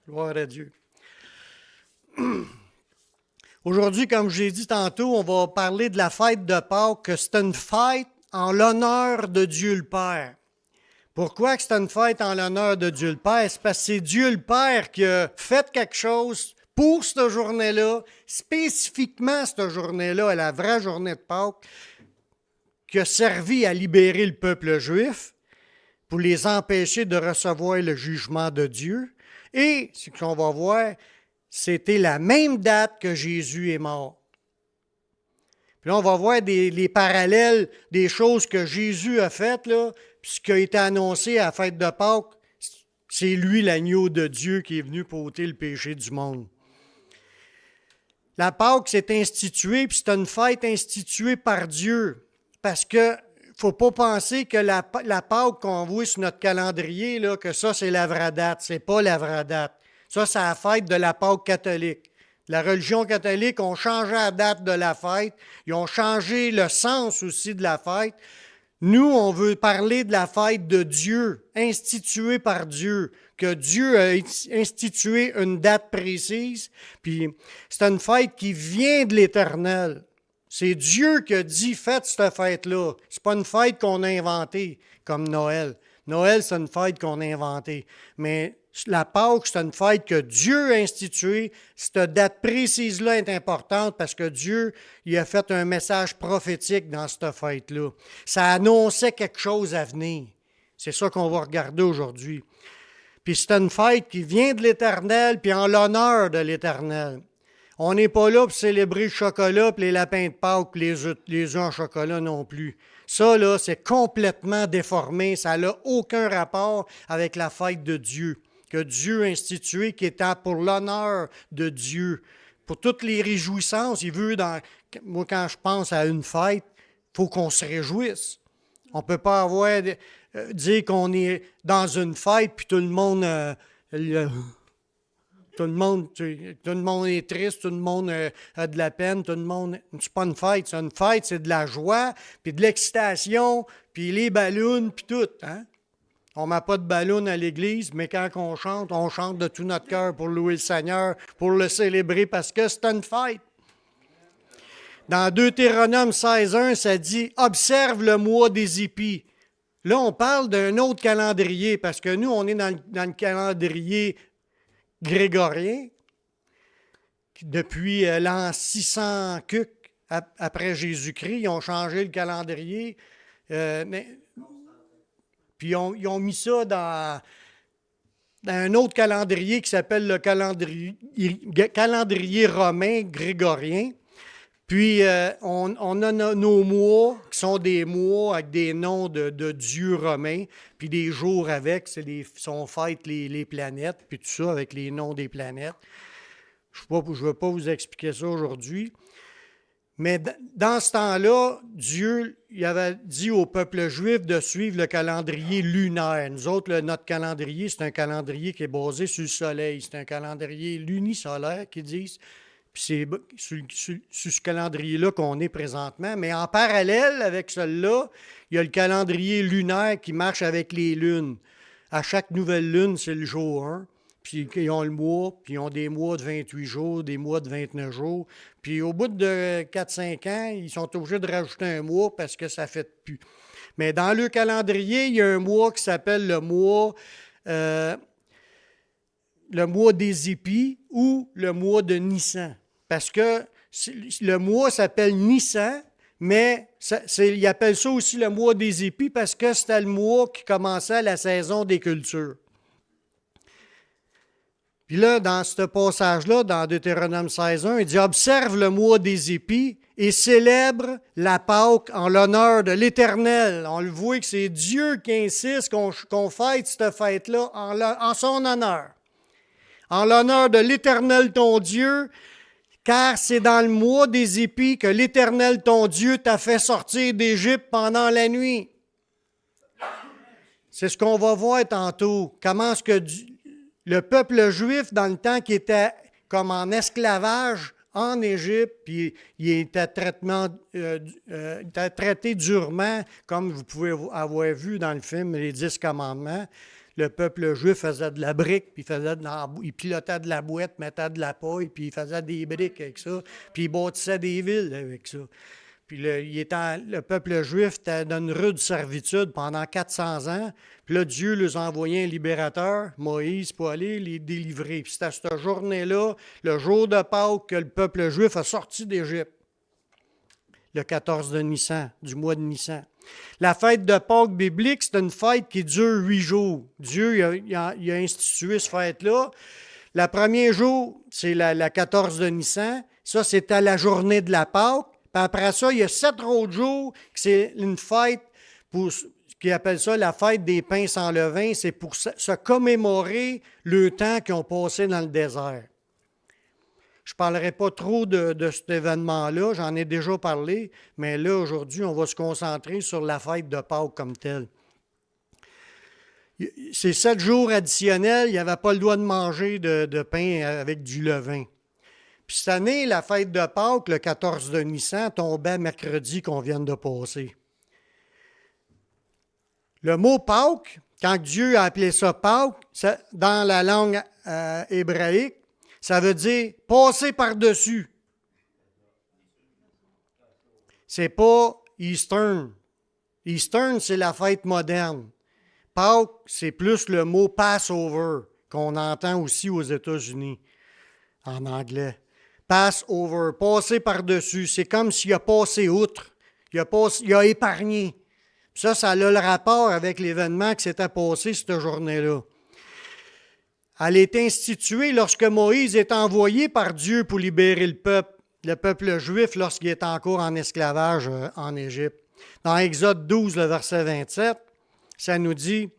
Gloire à Dieu. Aujourd'hui, comme j'ai dit tantôt, on va parler de la fête de Pâques, que c'est une fête en l'honneur de Dieu le Père. Pourquoi que c'est une fête en l'honneur de Dieu le Père? C'est parce que c'est Dieu le Père qui a fait quelque chose pour cette journée-là, spécifiquement cette journée-là, la vraie journée de Pâques, qui a servi à libérer le peuple juif pour les empêcher de recevoir le jugement de Dieu. Et, ce qu'on va voir, c'était la même date que Jésus est mort. Puis là, on va voir les parallèles des choses que Jésus a faites, là, puis ce qui a été annoncé à la fête de Pâques, c'est lui, l'agneau de Dieu, qui est venu pour ôter le péché du monde. La Pâques s'est instituée, puis c'est une fête instituée par Dieu, parce que faut pas penser que la Pâques qu'on voit sur notre calendrier, là, que ça, c'est la vraie date. C'est pas la vraie date. Ça, c'est la fête de la Pâques catholique. La religion catholique ont changé la date de la fête. Ils ont changé le sens aussi de la fête. Nous, on veut parler de la fête de Dieu, instituée par Dieu, que Dieu a institué une date précise. Puis c'est une fête qui vient de l'Éternel. C'est Dieu qui a dit « Faites cette fête-là ». C'est pas une fête qu'on a inventée, comme Noël. Noël, c'est une fête qu'on a inventée. Mais la Pâques, c'est une fête que Dieu a instituée. Cette date précise-là est importante parce que Dieu il a fait un message prophétique dans cette fête-là. Ça annonçait quelque chose à venir. C'est ça qu'on va regarder aujourd'hui. Puis c'est une fête qui vient de l'Éternel, puis en l'honneur de l'Éternel. On n'est pas là pour célébrer le chocolat, puis les lapins de Pâques, puis les œufs en chocolat non plus. Ça, là, c'est complètement déformé. Ça n'a aucun rapport avec la fête de Dieu, que Dieu a instituée, qui est pour l'honneur de Dieu. Pour toutes les réjouissances, moi, quand je pense à une fête, il faut qu'on se réjouisse. On ne peut pas dire qu'on est dans une fête, puis tout le monde... Tout le monde est triste, tout le monde a de la peine, tout le monde... C'est pas une fête, c'est une fête, c'est de la joie, puis de l'excitation, puis les ballons, puis tout. Hein? On ne met pas de ballons à l'église, mais quand on chante de tout notre cœur pour louer le Seigneur, pour le célébrer, parce que c'est une fête. Dans Deutéronome 16.1, ça dit « Observe le mois des épis ». Là, on parle d'un autre calendrier, parce que nous, on est dans le calendrier grégorien, depuis l'an 600 après Jésus-Christ, ils ont changé le calendrier, puis ils ont mis ça dans un autre calendrier qui s'appelle le calendrier romain grégorien. Puis on a nos mois, qui sont des mois avec des noms de dieux romains, puis des jours avec, sont fêtes les planètes, puis tout ça avec les noms des planètes. Je ne vais pas vous expliquer ça aujourd'hui. Mais dans ce temps-là, Dieu il avait dit au peuple juif de suivre le calendrier lunaire. Nous autres, notre calendrier, c'est un calendrier qui est basé sur le soleil. C'est un calendrier lunisolaire qui disent... Puis c'est sur ce calendrier-là qu'on est présentement. Mais en parallèle avec celui-là, il y a le calendrier lunaire qui marche avec les lunes. À chaque nouvelle lune, c'est le jour 1. Puis ils ont le mois, puis ils ont des mois de 28 jours, des mois de 29 jours. Puis au bout de 4-5 ans, ils sont obligés de rajouter un mois parce que ça ne fait plus. Mais dans le calendrier, il y a un mois qui s'appelle le mois des épis ou le mois de Nissan. Parce que le mois s'appelle Nissan, mais ils appellent ça aussi le mois des épis parce que c'était le mois qui commençait la saison des cultures. Puis là, dans ce passage-là, dans Deutéronome 16.1, il dit « Observe le mois des épis et célèbre la Pâque en l'honneur de l'Éternel. » On le voit que c'est Dieu qui insiste qu'on fête cette fête-là en son honneur. En l'honneur de l'Éternel ton Dieu, car c'est dans le mois des épis que l'Éternel ton Dieu t'a fait sortir d'Égypte pendant la nuit. C'est ce qu'on va voir tantôt. Comment est-ce que le peuple juif, dans le temps qui était comme en esclavage en Égypte, puis il était traité durement, comme vous pouvez avoir vu dans le film Les 10 commandements, le peuple juif faisait de la brique, puis il pilotait de la boîte, mettait de la paille, puis il faisait des briques avec ça, puis il bâtissait des villes avec ça. Puis le peuple juif était dans une rude servitude pendant 400 ans. Puis là, Dieu leur a envoyé un libérateur, Moïse, pour aller les délivrer. Puis c'était à cette journée-là, le jour de Pâques, que le peuple juif a sorti d'Égypte. Le 14 de Nissan, du mois de Nissan. La fête de Pâques biblique, c'est une fête qui dure 8 jours. Dieu il a institué cette fête-là. Le premier jour, c'est la 14 de Nissan. Ça, c'était la journée de la Pâques. Puis après ça, il y a 7 autres jours, c'est une fête qui appelle ça la fête des pains sans levain. C'est pour se commémorer le temps qu'ils ont passé dans le désert. Je ne parlerai pas trop de cet événement-là, j'en ai déjà parlé, mais là, aujourd'hui, on va se concentrer sur la fête de Pâques comme telle. Ces 7 jours additionnels, il n'y avait pas le droit de manger de pain avec du levain. Puis cette année, la fête de Pâques, le 14 de Nissan, tombait mercredi qu'on vient de passer. Le mot Pâques, quand Dieu a appelé ça Pâques, dans la langue hébraïque, ça veut dire passer par-dessus. C'est pas Eastern. Eastern, c'est la fête moderne. Pâques, c'est plus le mot Passover qu'on entend aussi aux États-Unis en anglais. Passover, passer par-dessus. C'est comme s'il a passé outre. Il a épargné. Ça a le rapport avec l'événement qui s'était passé cette journée-là. Elle est instituée lorsque Moïse est envoyé par Dieu pour libérer le peuple juif lorsqu'il est encore en esclavage en Égypte. Dans Exode 12, le verset 27, ça nous dit,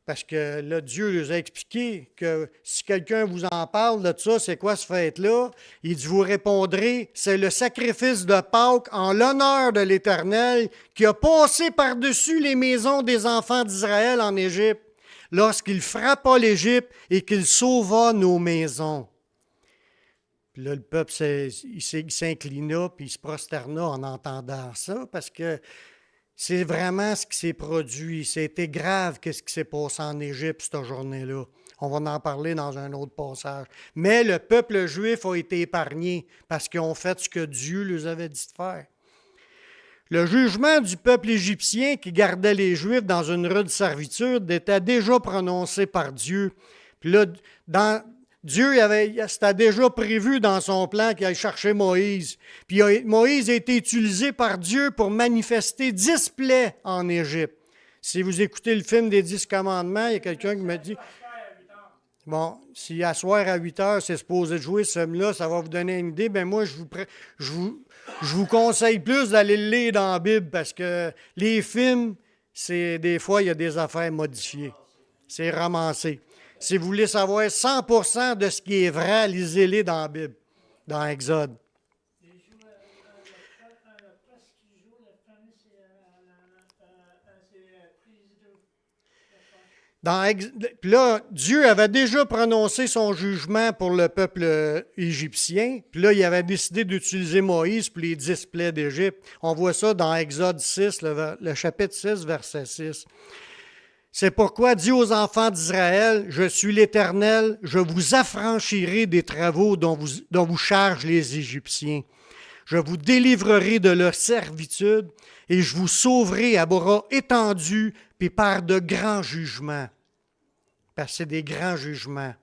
parce que là, Dieu nous a expliqué que si quelqu'un vous en parle de ça, c'est quoi ce fête-là? Il dit, vous répondrez, c'est le sacrifice de Pâques en l'honneur de l'Éternel qui a passé par-dessus les maisons des enfants d'Israël en Égypte, lorsqu'il frappa l'Égypte et qu'il sauva nos maisons. Puis là, le peuple il s'inclina puis il se prosterna en entendant ça, parce que c'est vraiment ce qui s'est produit. C'était grave ce qui s'est passé en Égypte cette journée-là. On va en parler dans un autre passage. Mais le peuple juif a été épargné parce qu'ils ont fait ce que Dieu leur avait dit de faire. Le jugement du peuple égyptien qui gardait les Juifs dans une rude servitude était déjà prononcé par Dieu. Puis là, c'était déjà prévu dans son plan qu'il allait chercher Moïse. Puis Moïse a été utilisé par Dieu pour manifester 10 plaies en Égypte. Si vous écoutez le film des 10 commandements, il y a quelqu'un qui me dit... Bon, si à soir à 8 heures, c'est supposé jouer ce film-là, ça va vous donner une idée. Bien moi, je vous conseille plus d'aller le lire dans la Bible parce que les films, des fois, il y a des affaires modifiées. C'est ramassé. Si vous voulez savoir 100% de ce qui est vrai, lisez-les dans la Bible, dans Exode. Puis là, Dieu avait déjà prononcé son jugement pour le peuple égyptien. Puis là, il avait décidé d'utiliser Moïse pour les 10 plaies d'Égypte. On voit ça dans Exode 6, le chapitre 6, verset 6. C'est pourquoi dit aux enfants d'Israël, « Je suis l'Éternel, je vous affranchirai des travaux dont vous chargent les Égyptiens. Je vous délivrerai de leur servitude et je vous sauverai à bras étendus puis par de grands jugements. » Parce que c'est des grands jugements.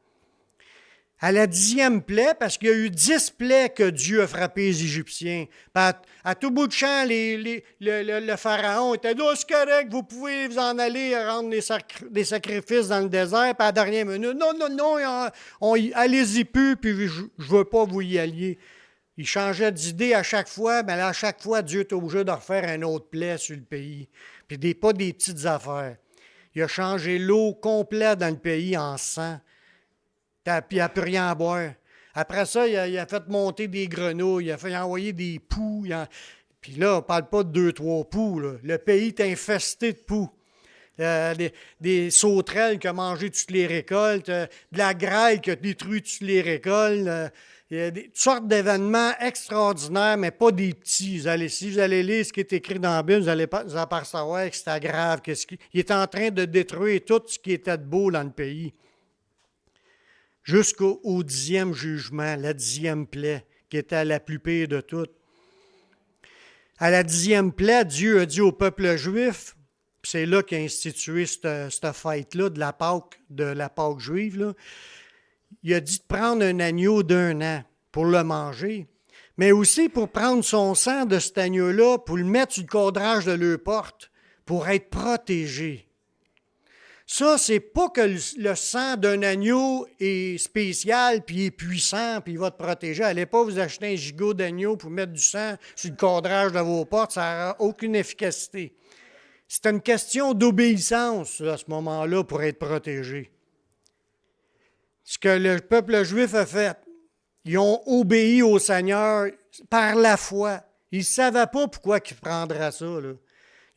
À la 10e plaie, parce qu'il y a eu 10 plaies que Dieu a frappé les Égyptiens. À tout bout de champ, le pharaon était dit, « Oh, c'est correct, vous pouvez vous en aller rendre des sacrifices dans le désert. » Puis à la dernière minute, « Non, allez-y plus, puis je ne veux pas vous y allier. » Il changeait d'idée à chaque fois, mais à chaque fois, Dieu est obligé de refaire un autre plaie sur le pays. Puis pas des petites affaires. Il a changé l'eau complète dans le pays en sang. Puis il n'a plus rien à boire. Après ça, il a fait monter des grenouilles, il a fait envoyer des poux. Puis là, on ne parle pas de 2-3 poux. Là. Le pays est infesté de poux. des sauterelles qui ont mangé toutes les récoltes, de la grêle qui a détruit toutes les récoltes. Il y a toutes sortes d'événements extraordinaires, mais pas des petits. Si vous allez lire ce qui est écrit dans la Bible, vous allez apercevoir que c'était grave. Il est en train de détruire tout ce qui était de beau dans le pays. Jusqu'au 10e jugement, la 10e plaie, qui était la plus pire de toutes. À la 10e plaie, Dieu a dit au peuple juif, c'est là qu'il a institué cette fête-là de la Pâque juive, là, il a dit de prendre un agneau d'1 an pour le manger, mais aussi pour prendre son sang de cet agneau-là, pour le mettre sur le cadrage de leur porte, pour être protégé. Ça, c'est pas que le sang d'un agneau est spécial, puis est puissant, puis il va te protéger. Allez pas vous acheter un gigot d'agneau pour mettre du sang sur le cadrage de vos portes, ça n'aura aucune efficacité. C'est une question d'obéissance à ce moment-là pour être protégé. Ce que le peuple juif a fait, ils ont obéi au Seigneur par la foi. Ils ne savaient pas pourquoi ils prendraient ça, là.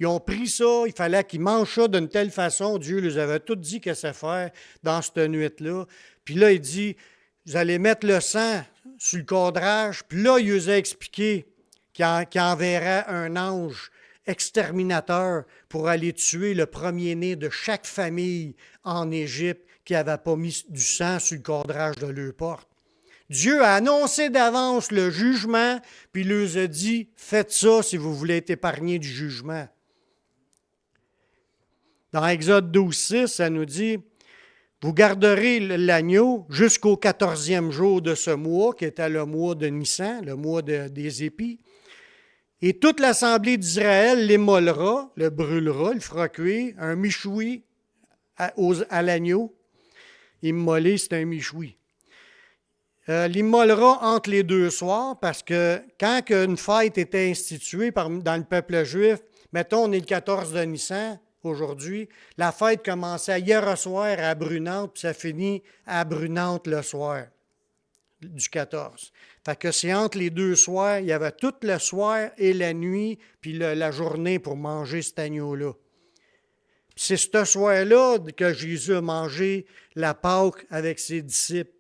Ils ont pris ça, il fallait qu'ils mangent ça d'une telle façon. Dieu les avait tout dit qu'est-ce à faire dans cette nuit-là. Puis là, il dit, vous allez mettre le sang sur le cadrage. Puis là, il nous a expliqué qu'il enverrait un ange exterminateur pour aller tuer le premier-né de chaque famille en Égypte qui n'avait pas mis du sang sur le cadrage de leur porte. Dieu a annoncé d'avance le jugement, puis il leur a dit, faites ça si vous voulez être épargnés du jugement. Dans Exode 12,6, ça nous dit, vous garderez l'agneau jusqu'au 14e jour de ce mois, qui était le mois de Nissan, le mois des épis. Et toute l'assemblée d'Israël l'émolera, le brûlera, le fera cuire, un michoui à l'agneau. Immoler, c'est un michoui. L'immolera entre les 2 soirs, parce que quand une fête était instituée dans le peuple juif, mettons, on est le 14 de Nissan, aujourd'hui, la fête commençait hier soir à Brunante, puis ça finit à Brunante le soir du 14. Fait que c'est entre les 2 soirs, il y avait tout le soir et la nuit, puis la journée pour manger cet agneau-là. Puis c'est ce soir-là que Jésus a mangé la Pâque avec ses disciples.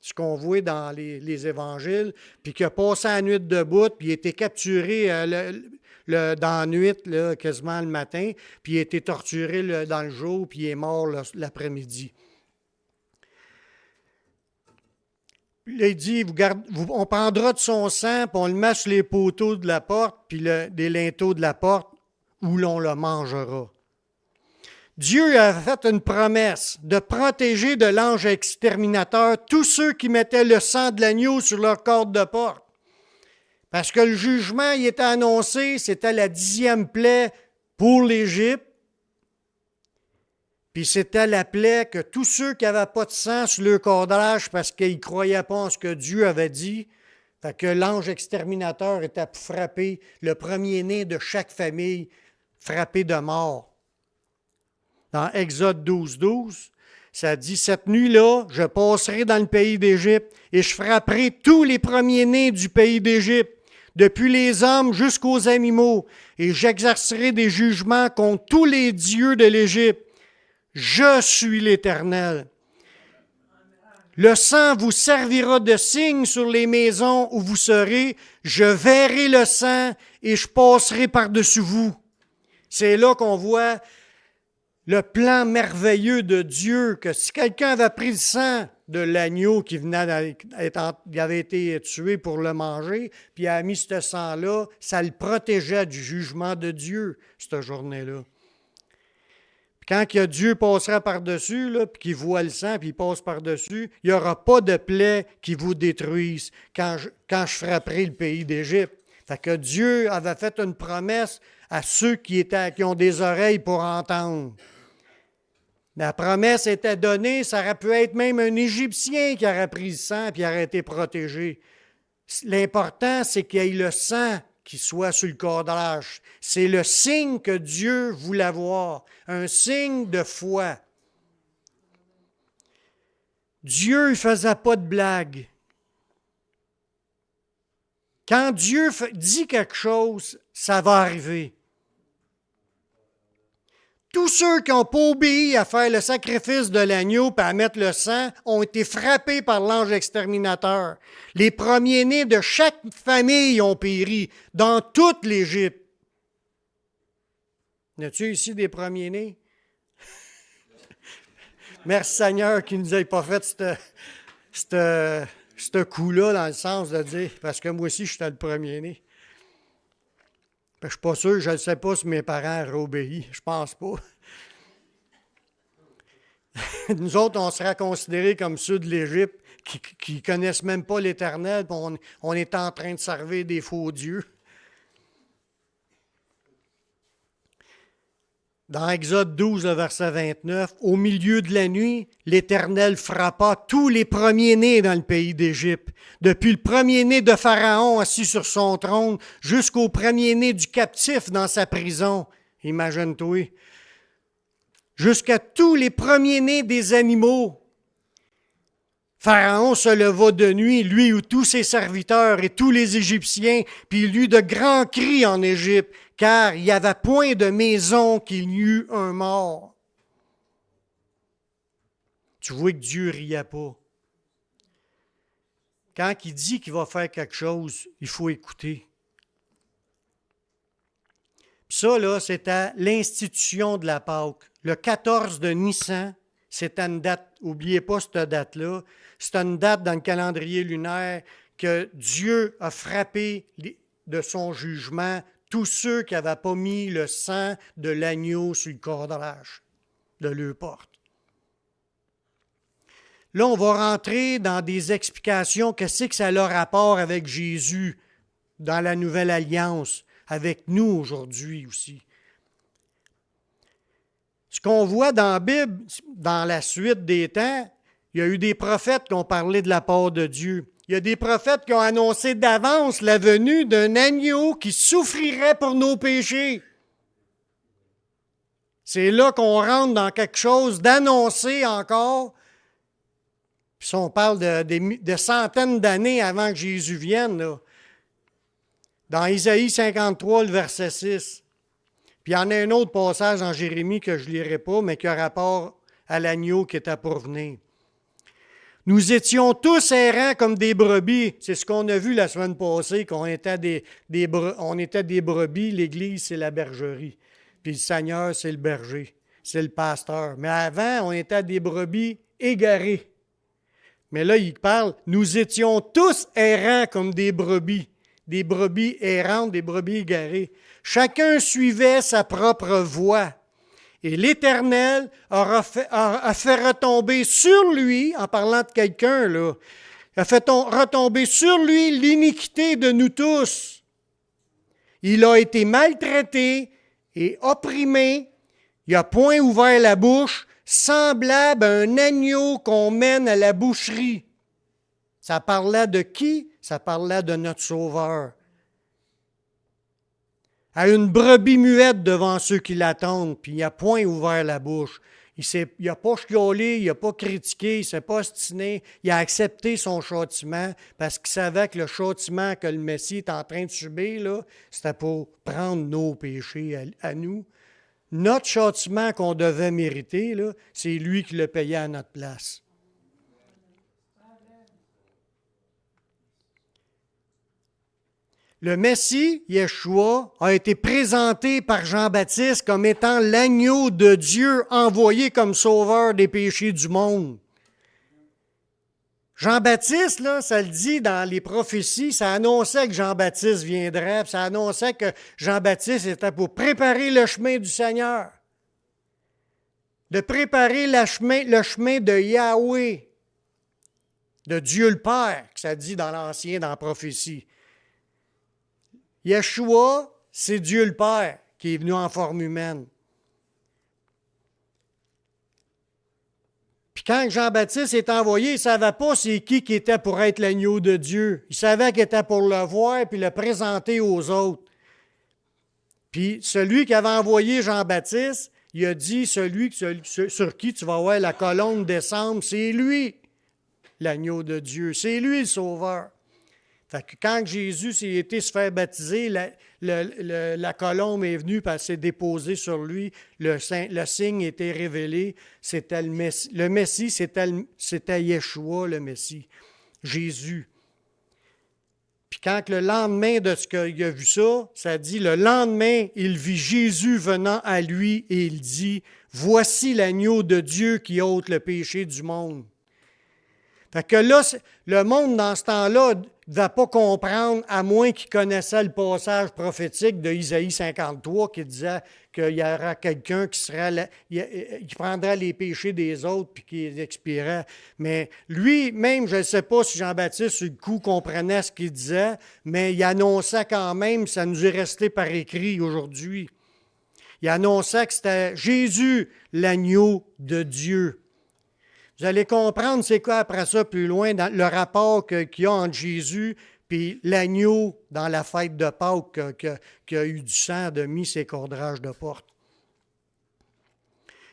Ce qu'on voit dans les évangiles, puis qu'il a passé la nuit debout, puis il a été capturé dans la nuit, là, quasiment le matin, puis il a été torturé dans le jour, puis il est mort l'après-midi. Là, il dit, on prendra de son sang, puis on le met sur les poteaux de la porte, puis des linteaux de la porte, où l'on le mangera. Dieu a fait une promesse de protéger de l'ange exterminateur tous ceux qui mettaient le sang de l'agneau sur leur corde de porte. Parce que le jugement, il était annoncé, c'était la 10e plaie pour l'Égypte. Puis c'était la plaie que tous ceux qui n'avaient pas de sang sur leur cadrage parce qu'ils ne croyaient pas en ce que Dieu avait dit, fait que l'ange exterminateur était pour frapper le premier-né de chaque famille, frappé de mort. Dans Exode 12, ça dit, « Cette nuit-là, je passerai dans le pays d'Égypte et je frapperai tous les premiers-nés du pays d'Égypte, depuis les hommes jusqu'aux animaux, et j'exercerai des jugements contre tous les dieux de l'Égypte. Je suis l'Éternel. Le sang vous servira de signe sur les maisons où vous serez. Je verrai le sang et je passerai par-dessus vous. » C'est là qu'on voit le plan merveilleux de Dieu, que si quelqu'un avait pris le sang de l'agneau qui avait été tué pour le manger, puis a mis ce sang-là, ça le protégeait du jugement de Dieu, cette journée-là. Puis quand Dieu passera par-dessus, là, puis qu'il voit le sang, puis il passe par-dessus, il n'y aura pas de plaie qui vous détruise quand je frapperai le pays d'Égypte. Fait que Dieu avait fait une promesse à ceux qui ont des oreilles pour entendre. La promesse était donnée, ça aurait pu être même un Égyptien qui aurait pris le sang et aurait été protégé. L'important, c'est qu'il y ait le sang qui soit sur le cadrage. C'est le signe que Dieu voulait voir, un signe de foi. Dieu ne faisait pas de blagues. Quand Dieu dit quelque chose, ça va arriver. Tous ceux qui n'ont pas obéi à faire le sacrifice de l'agneau et à mettre le sang ont été frappés par l'ange exterminateur. Les premiers-nés de chaque famille ont péri dans toute l'Égypte. Y a-t-il ici des premiers-nés? Merci Seigneur qui ne nous ait pas fait ce coup-là dans le sens de dire, parce que moi aussi j'étais le premier-né. Je ne suis pas sûr, je ne sais pas si mes parents auraient obéi, je pense pas. Nous autres, on sera considérés comme ceux de l'Égypte qui ne connaissent même pas l'Éternel, puis on est en train de servir des faux dieux. Dans Exode 12, verset 29, « Au milieu de la nuit, l'Éternel frappa tous les premiers-nés dans le pays d'Égypte, depuis le premier-né de Pharaon assis sur son trône, jusqu'au premier-né du captif dans sa prison. » Imagine-toi. Jusqu'à tous les premiers-nés des animaux. Pharaon se leva de nuit, lui ou tous ses serviteurs et tous les Égyptiens, puis il eut de grands cris en Égypte, car il n'y avait point de maison qu'il n'y eût un mort. Tu vois que Dieu ne riait pas. Quand il dit qu'il va faire quelque chose, il faut écouter. Puis ça, là, c'était l'institution de la Pâque. Le 14 de Nissan, c'est une date, n'oubliez pas cette date-là, c'est une date dans le calendrier lunaire que Dieu a frappé de son jugement tous ceux qui n'avaient pas mis le sang de l'agneau sur le cordrage de leur porte. Là, on va rentrer dans des explications, qu'est-ce que ça a le rapport avec Jésus dans la Nouvelle Alliance, avec nous aujourd'hui aussi. Ce qu'on voit dans la Bible, dans la suite des temps, il y a eu des prophètes qui ont parlé de la part de Dieu. Il y a des prophètes qui ont annoncé d'avance la venue d'un agneau qui souffrirait pour nos péchés. C'est là qu'on rentre dans quelque chose d'annoncé encore. Puis si on parle de centaines d'années avant que Jésus vienne, là, dans Isaïe 53, le verset 6. Puis il y en a un autre passage en Jérémie que je ne lirai pas, mais qui a rapport à l'agneau qui était pour venir. Nous étions tous errants comme des brebis. C'est ce qu'on a vu la semaine passée, qu'on était on était des brebis. L'Église, c'est la bergerie. Puis le Seigneur, c'est le berger, c'est le pasteur. Mais avant, on était des brebis égarées. Mais là, il parle, nous étions tous errants comme des brebis errantes, des brebis égarées. Chacun suivait sa propre voie. Et l'Éternel a fait retomber sur lui, en parlant de quelqu'un, là, a fait retomber sur lui l'iniquité de nous tous. Il a été maltraité et opprimé. Il n'a point ouvert la bouche, semblable à un agneau qu'on mène à la boucherie. Ça parlait de qui? Ça parlait de notre Sauveur. À une brebis muette devant ceux qui l'attendent, puis il n'a point ouvert la bouche. Il n'a pas chiolé, il n'a pas critiqué, il ne s'est pas ostiné, il a accepté son châtiment parce qu'il savait que le châtiment que le Messie est en train de subir, là, c'était pour prendre nos péchés à nous. Notre châtiment qu'on devait mériter, là, c'est lui qui le payait à notre place. Le Messie, Yeshua, a été présenté par Jean-Baptiste comme étant l'agneau de Dieu envoyé comme sauveur des péchés du monde. Jean-Baptiste, là, ça le dit dans les prophéties, ça annonçait que Jean-Baptiste viendrait, ça annonçait que Jean-Baptiste était pour préparer le chemin du Seigneur, de préparer le chemin de Yahweh, de Dieu le Père, que ça dit dans l'Ancien, dans la prophétie. Yeshua, c'est Dieu le Père qui est venu en forme humaine. Puis quand Jean-Baptiste est envoyé, il ne savait pas c'est qui était pour être l'agneau de Dieu. Il savait qu'il était pour le voir puis le présenter aux autres. Puis celui qui avait envoyé Jean-Baptiste, il a dit, celui sur qui tu vas voir la colombe descendre, c'est lui l'agneau de Dieu, c'est lui le sauveur. Fait que quand Jésus s'est été se faire baptiser, la colombe est venue, puis elle s'est déposée sur lui, le signe était révélé, c'était le Messie. Le Messie, c'était Yeshua, le Messie, Jésus. Puis quand le lendemain de ce qu'il a vu ça, ça dit, le lendemain, il vit Jésus venant à lui et il dit, « Voici l'agneau de Dieu qui ôte le péché du monde. » Fait que là, le monde, dans ce temps-là, ne devait pas comprendre, à moins qu'il connaissait le passage prophétique de Isaïe 53 qui disait qu'il y aura quelqu'un qui prendrait les péchés des autres puis qui les expierait. Mais lui, même, je ne sais pas si Jean-Baptiste, sur le coup, comprenait ce qu'il disait, mais il annonçait quand même, ça nous est resté par écrit aujourd'hui. Il annonçait que c'était Jésus, l'agneau de Dieu. Vous allez comprendre c'est quoi après ça plus loin, dans le rapport qu'il y a entre Jésus et l'agneau dans la fête de Pâques qui a eu du sang de mis ses cordrages de porte.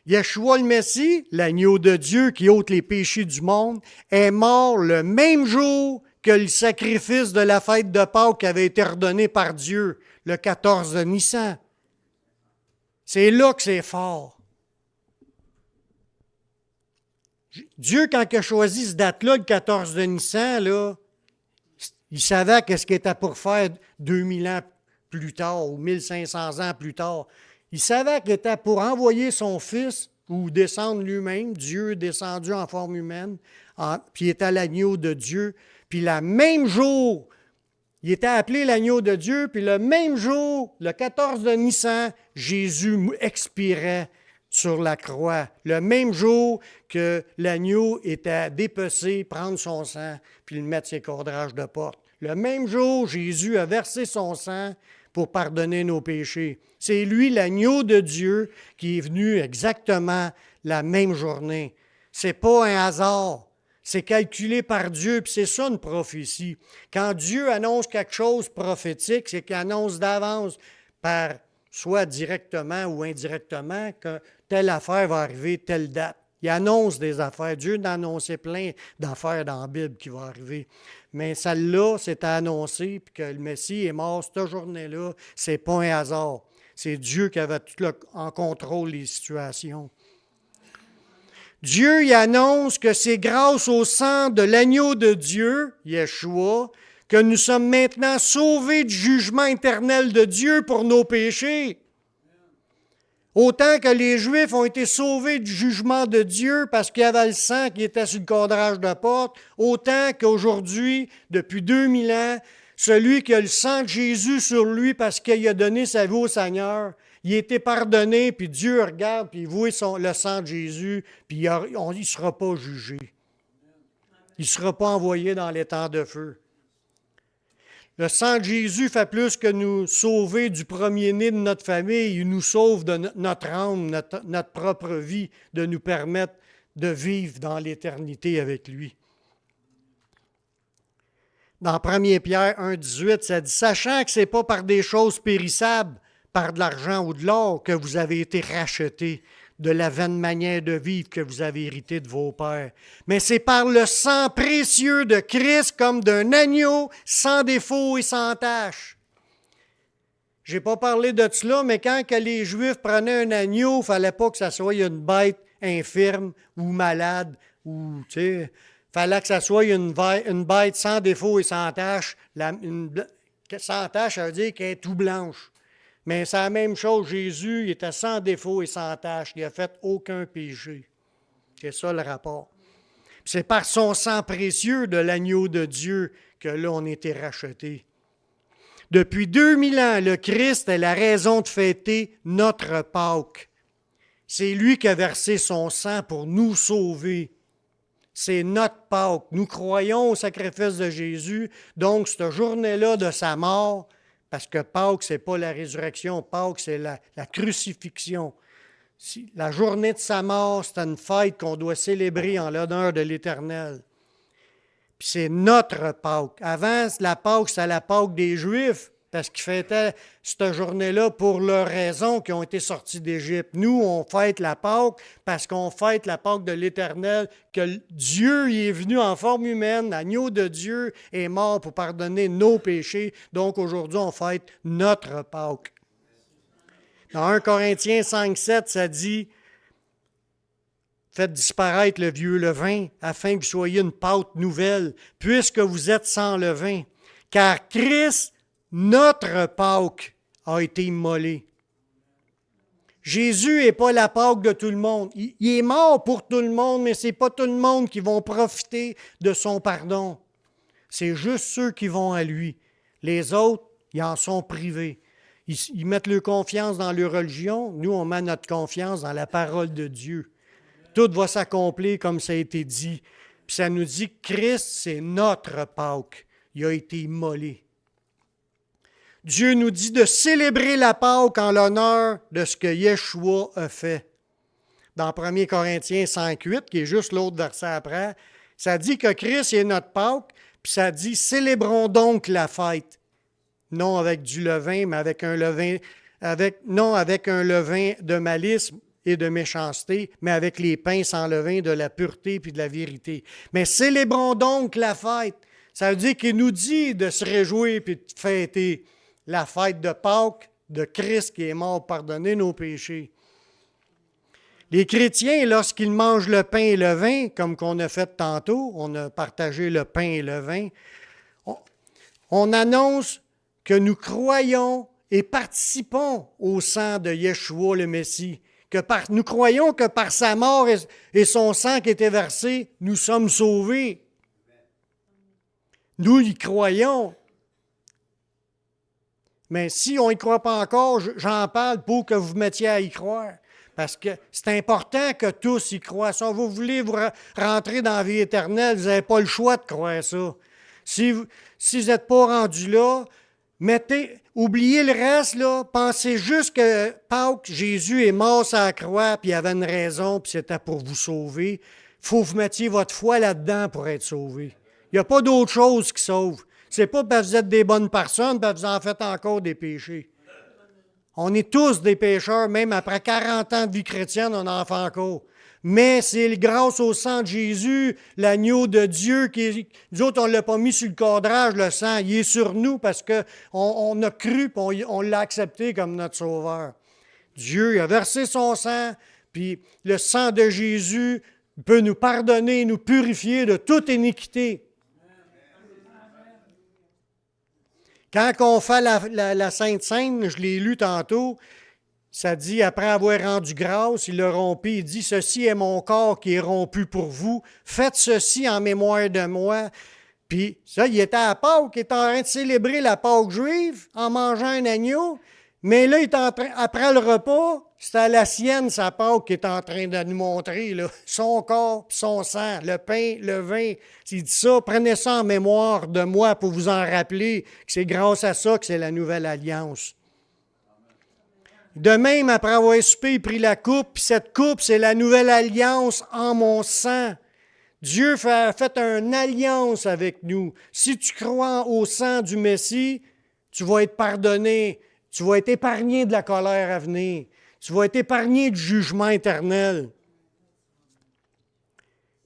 Yeshua le Messie, l'agneau de Dieu qui ôte les péchés du monde, est mort le même jour que le sacrifice de la fête de Pâques avait été ordonné par Dieu, le 14 de Nissan. C'est là que c'est fort. Dieu, quand il a choisi cette date-là, le 14 de Nissan, là, il savait qu'est-ce qu'il était pour faire 2000 ans plus tard ou 1500 ans plus tard. Il savait qu'il était pour envoyer son Fils ou descendre lui-même, Dieu descendu en forme humaine, puis il était l'agneau de Dieu. Puis le même jour, il était appelé l'agneau de Dieu, puis le même jour, le 14 de Nissan, Jésus expirait sur la croix, le même jour que l'agneau était dépecé, prendre son sang, puis le mettre ses cordrages de porte. Le même jour, Jésus a versé son sang pour pardonner nos péchés. C'est lui, l'agneau de Dieu, qui est venu exactement la même journée. C'est pas un hasard. C'est calculé par Dieu, puis c'est ça une prophétie. Quand Dieu annonce quelque chose prophétique, c'est qu'il annonce d'avance par soit directement ou indirectement, que telle affaire va arriver telle date. Il annonce des affaires. Dieu en a annoncé plein d'affaires dans la Bible qui vont arriver. Mais celle-là, c'est annoncé, puis que le Messie est mort cette journée-là, c'est pas un hasard. C'est Dieu qui avait tout en contrôle les situations. Dieu y annonce que c'est grâce au sang de l'agneau de Dieu, Yeshua, que nous sommes maintenant sauvés du jugement éternel de Dieu pour nos péchés. Autant que les Juifs ont été sauvés du jugement de Dieu parce qu'il y avait le sang qui était sur le cadrage de porte, autant qu'aujourd'hui, depuis 2000 ans, celui qui a le sang de Jésus sur lui parce qu'il a donné sa vie au Seigneur, il a été pardonné, puis Dieu regarde, puis il voit le sang de Jésus, puis il ne sera pas jugé. Il ne sera pas envoyé dans les temps de feu. Le sang de Jésus fait plus que nous sauver du premier-né de notre famille. Il nous sauve de notre âme, notre propre vie, de nous permettre de vivre dans l'éternité avec lui. Dans 1 Pierre 1,18, ça dit « Sachant que ce n'est pas par des choses périssables, par de l'argent ou de l'or, que vous avez été rachetés, de la vaine manière de vivre que vous avez hérité de vos pères. Mais c'est par le sang précieux de Christ comme d'un agneau sans défaut et sans tache. » Je n'ai pas parlé de cela, mais quand que les Juifs prenaient un agneau, il ne fallait pas que ça soit une bête infirme ou malade. Il fallait que ça soit une bête sans défaut et sans tache. Sans tache, ça veut dire qu'elle est tout blanche. Mais c'est la même chose, Jésus, il était sans défaut et sans tache. Il n'a fait aucun péché. C'est ça le rapport. C'est par son sang précieux de l'agneau de Dieu que là, on a été rachetés. Depuis 2000 ans, le Christ est la raison de fêter notre Pâques. C'est lui qui a versé son sang pour nous sauver. C'est notre Pâques. Nous croyons au sacrifice de Jésus. Donc, cette journée-là de sa mort, parce que Pâques, ce n'est pas la résurrection. Pâques, c'est la crucifixion. La journée de sa mort, c'est une fête qu'on doit célébrer en l'honneur de l'Éternel. Puis c'est notre Pâques. Avant, la Pâques, c'était la Pâques des Juifs. parce qu'ils fêtaient cette journée-là pour leurs raisons qui ont été sortis d'Égypte. Nous, on fête la Pâque parce qu'on fête la Pâque de l'Éternel, que Dieu y est venu en forme humaine, l'agneau de Dieu est mort pour pardonner nos péchés. Donc aujourd'hui, on fête notre Pâque. Dans 1 Corinthiens 5,7, ça dit « Faites disparaître le vieux levain, afin que vous soyez une pâte nouvelle, puisque vous êtes sans levain. Car Christ, notre Pâque, a été immolé. » Jésus n'est pas la Pâque de tout le monde. Il est mort pour tout le monde, mais ce n'est pas tout le monde qui vont profiter de son pardon. C'est juste ceux qui vont à lui. Les autres, ils en sont privés. Ils mettent leur confiance dans leur religion. Nous, on met notre confiance dans la parole de Dieu. Tout va s'accomplir comme ça a été dit. Puis ça nous dit que Christ, c'est notre Pâque. Il a été immolé. Dieu nous dit de célébrer la Pâque en l'honneur de ce que Yeshua a fait. Dans 1 Corinthiens 5,8, qui est juste l'autre verset après, ça dit que Christ est notre Pâque, puis ça dit « Célébrons donc la fête ». Non avec du levain, mais avec un levain de malice et de méchanceté, mais avec les pains sans levain de la pureté puis de la vérité. Mais célébrons donc la fête. Ça veut dire qu'il nous dit de se réjouir puis de fêter la fête de Pâques de Christ qui est mort pour pardonner nos péchés. Les chrétiens, lorsqu'ils mangent le pain et le vin, comme qu'on a fait tantôt, on a partagé le pain et le vin, on annonce que nous croyons et participons au sang de Yeshua le Messie, nous croyons que par sa mort et son sang qui était versé, nous sommes sauvés. Nous y croyons. Mais si on n'y croit pas encore, j'en parle pour que vous vous mettiez à y croire. Parce que c'est important que tous y croient. Si vous voulez vous rentrer dans la vie éternelle, vous n'avez pas le choix de croire ça. Si vous n'êtes pas rendu là, oubliez le reste, là, pensez juste que Pâques, Jésus est mort sur la croix, puis il avait une raison, puis c'était pour vous sauver. Il faut que vous mettiez votre foi là-dedans pour être sauvé. Il n'y a pas d'autre chose qui sauve. C'est pas parce que vous êtes des bonnes personnes, parce que vous en faites encore des péchés. On est tous des pécheurs, même après 40 ans de vie chrétienne, on en fait encore. Mais c'est grâce au sang de Jésus, l'agneau de Dieu, nous autres, on ne l'a pas mis sur le cadrage, le sang. Il est sur nous parce qu'on a cru et on l'a accepté comme notre sauveur. Dieu a versé son sang, puis le sang de Jésus peut nous pardonner, nous purifier de toute iniquité. Quand on fait la Sainte Seine, je l'ai lu tantôt, ça dit, après avoir rendu grâce, il le rompit, il dit, « Ceci est mon corps qui est rompu pour vous. Faites ceci en mémoire de moi. » Puis ça, il était à Pâques, il était en train de célébrer la Pâque juive en mangeant un agneau. Mais là, il est après le repas, c'était la sienne, sa Pâque, qui est en train de nous montrer là, son corps, son sang, le pain, le vin. Il dit ça, prenez ça en mémoire de moi pour vous en rappeler que c'est grâce à ça que c'est la nouvelle alliance. De même, après avoir soupé, il prit la coupe, puis cette coupe, c'est la nouvelle alliance en mon sang. Dieu a fait une alliance avec nous. Si tu crois au sang du Messie, tu vas être pardonné. Tu vas être épargné de la colère à venir. Tu vas être épargné du jugement éternel.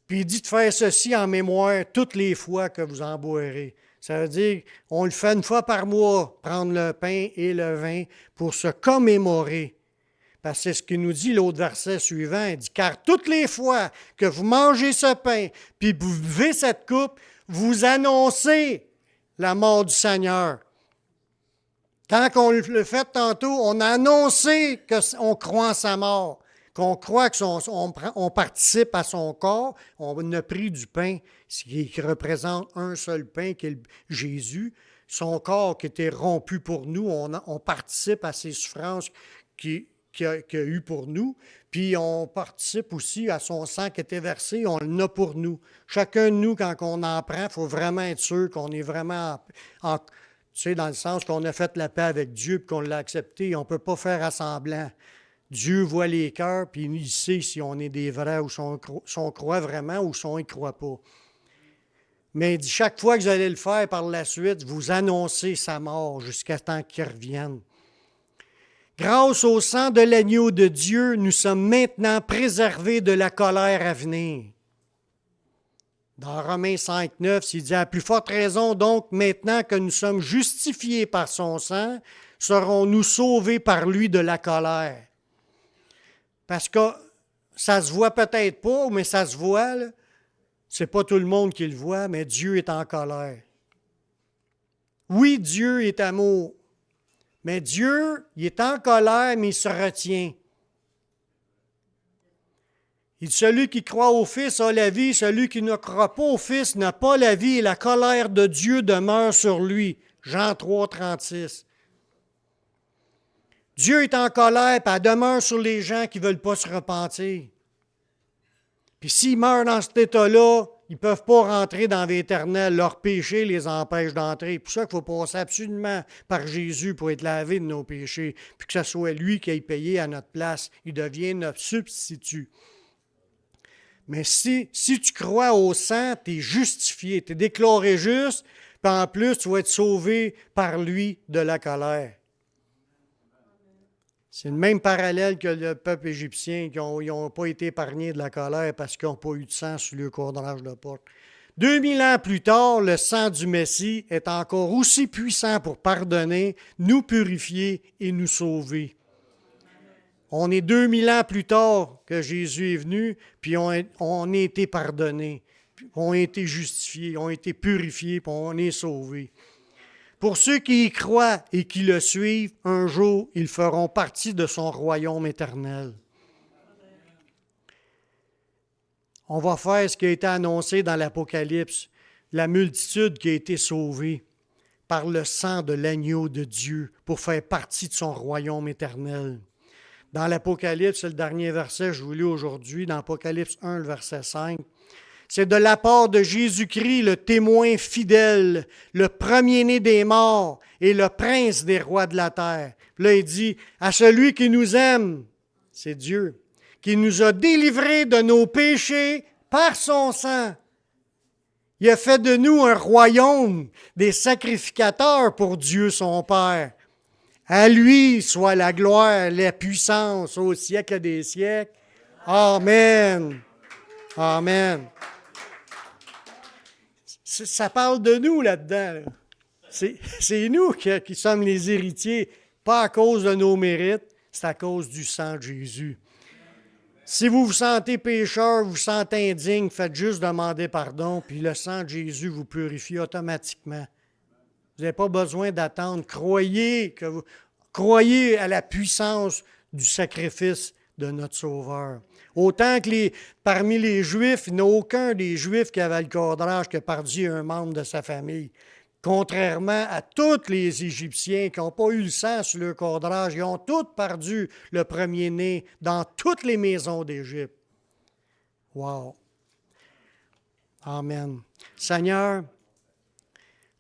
Puis il dit de faire ceci en mémoire toutes les fois que vous en boirez. Ça veut dire qu'on le fait une fois par mois, prendre le pain et le vin pour se commémorer. Parce que c'est ce qu'il nous dit l'autre verset suivant. Il dit, « Car toutes les fois que vous mangez ce pain, puis vous buvez cette coupe, vous annoncez la mort du Seigneur. » Quand on le fait tantôt, on a annoncé qu'on croit en sa mort, qu'on croit qu'on participe à son corps. On a pris du pain qui représente un seul pain, qui est Jésus. Son corps qui était rompu pour nous, on participe à ses souffrances qu'il a eues pour nous. Puis on participe aussi à son sang qui était versé, on en a pour nous. Chacun de nous, quand on en prend, il faut vraiment être sûr qu'on est vraiment tu sais, dans le sens qu'on a fait la paix avec Dieu et qu'on l'a accepté. On ne peut pas faire à semblant. Dieu voit les cœurs, puis il sait si on est des vrais ou si on croit vraiment ou si on ne croit pas. Mais il dit, chaque fois que vous allez le faire par la suite, vous annoncez sa mort jusqu'à temps qu'il revienne. Grâce au sang de l'agneau de Dieu, nous sommes maintenant préservés de la colère à venir. Dans Romains 5, 9, il dit, à plus forte raison, donc, maintenant que nous sommes justifiés par son sang, serons-nous sauvés par lui de la colère. Parce que ça se voit peut-être pas, mais ça se voit, là. C'est pas tout le monde qui le voit, mais Dieu est en colère. Oui, Dieu est amour. Mais Dieu, il est en colère, mais il se retient. Il dit, celui qui croit au Fils a la vie, celui qui ne croit pas au Fils n'a pas la vie, et la colère de Dieu demeure sur lui. Jean 3, 36. Dieu est en colère, puis elle demeure sur les gens qui ne veulent pas se repentir. Puis s'ils meurent dans cet état-là, ils ne peuvent pas rentrer dans l'éternel. Leur péché les empêche d'entrer. C'est pour ça qu'il faut passer absolument par Jésus pour être lavé de nos péchés, puis que ce soit lui qui ait payé à notre place. Il devient notre substitut. Mais si tu crois au sang, tu es justifié, tu es déclaré juste, puis en plus, tu vas être sauvé par lui de la colère. C'est le même parallèle que le peuple égyptien qui n'ont pas été épargnés de la colère parce qu'ils n'ont pas eu de sang sur le cordrage de porte. 2000 ans plus tard, le sang du Messie est encore aussi puissant pour pardonner, nous purifier et nous sauver. On est 2000 ans plus tard que Jésus est venu, puis on a été pardonnés, on a été justifiés, on a été purifiés, puis on est sauvés. Pour ceux qui y croient et qui le suivent, un jour, ils feront partie de son royaume éternel. On va faire ce qui a été annoncé dans l'Apocalypse, la multitude qui a été sauvée par le sang de l'agneau de Dieu pour faire partie de son royaume éternel. Dans l'Apocalypse, c'est le dernier verset que je vous lis aujourd'hui, dans Apocalypse 1, le verset 5. C'est de la part de Jésus-Christ, le témoin fidèle, le premier-né des morts et le prince des rois de la terre. Là, il dit, à celui qui nous aime, c'est Dieu, qui nous a délivrés de nos péchés par son sang. Il a fait de nous un royaume des sacrificateurs pour Dieu son Père. À lui soit la gloire, la puissance au siècle des siècles. Amen. Amen. Ça parle de nous là-dedans. Là. C'est nous qui sommes les héritiers, pas à cause de nos mérites, c'est à cause du sang de Jésus. Si vous vous sentez pécheur, vous vous sentez indigne, faites juste demander pardon, puis le sang de Jésus vous purifie automatiquement. Vous n'avez pas besoin d'attendre. Croyez à la puissance du sacrifice de notre Sauveur. Autant que parmi les Juifs, il n'y a aucun des Juifs qui avait le cordrage qui a perdu un membre de sa famille. Contrairement à tous les Égyptiens qui n'ont pas eu le sang sur leur cordrage, ils ont tous perdu le premier-né dans toutes les maisons d'Égypte. Wow! Amen. Seigneur,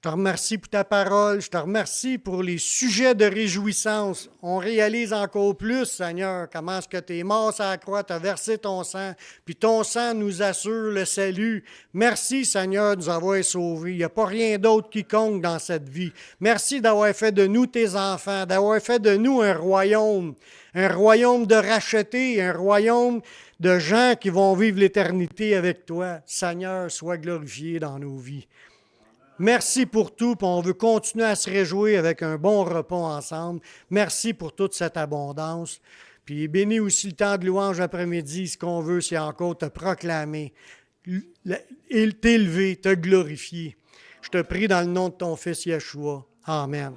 je te remercie pour ta parole, je te remercie pour les sujets de réjouissance. On réalise encore plus, Seigneur, comment est-ce que tu es mort sur la croix, tu as versé ton sang, puis ton sang nous assure le salut. Merci, Seigneur, de nous avoir sauvés. Il n'y a pas rien d'autre qui compte dans cette vie. Merci d'avoir fait de nous tes enfants, d'avoir fait de nous un royaume de rachetés, un royaume de gens qui vont vivre l'éternité avec toi. Seigneur, sois glorifié dans nos vies. Merci pour tout, puis on veut continuer à se réjouir avec un bon repas ensemble. Merci pour toute cette abondance. Puis bénis aussi le temps de louange après-midi. Ce qu'on veut, c'est encore te proclamer, t'élever, te glorifier. Je te prie dans le nom de ton Fils Yeshua. Amen.